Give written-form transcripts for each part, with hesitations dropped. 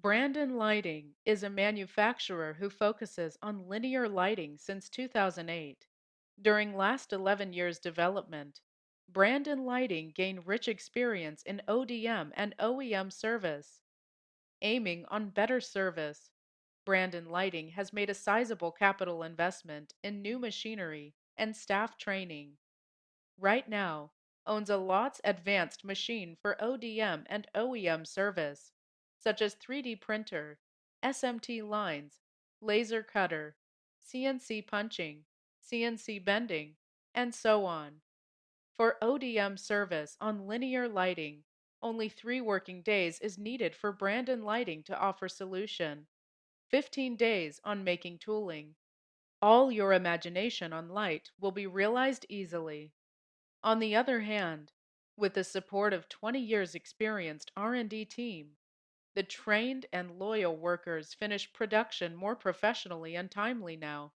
Brandon Lighting is a manufacturer who focuses on linear lighting since 2008. During last 11 years development, Brandon Lighting gained rich experience in ODM and OEM service. Aiming on better service, Brandon Lighting has made a sizable capital investment in new machinery and staff training. Right now, owns a lots advanced machine for ODM and OEM service, such as 3D printer, SMT lines, laser cutter, CNC punching, CNC bending, and so on. For ODM service on linear lighting, only 3 working days is needed for Brandon Lighting to offer solution, 15 days on making tooling. All your imagination on light will be realized easily. On the other hand, with the support of 20 years experienced R&D team, the trained and loyal workers finish production more professionally and timely now,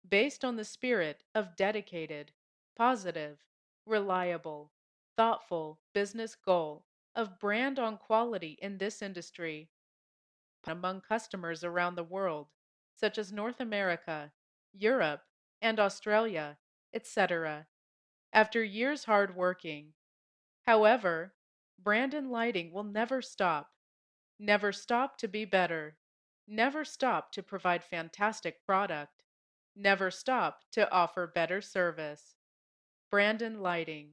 based on the spirit of dedicated, positive, reliable, thoughtful business goal of brand on quality in this industry among customers around the world, such as North America, Europe, and Australia, etc. After years hard working, however, Brandon Lighting will never stop to be better, never stop to provide fantastic product, never stop to offer better service. Brandon Lighting,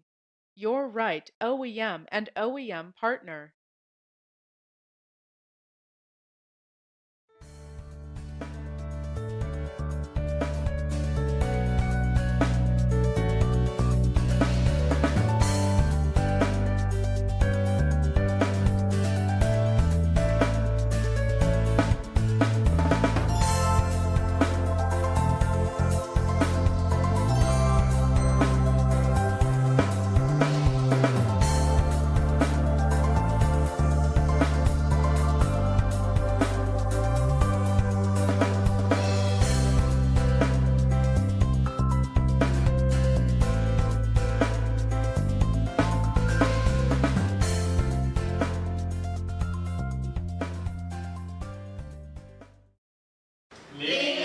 your right OEM and OEM partner. Living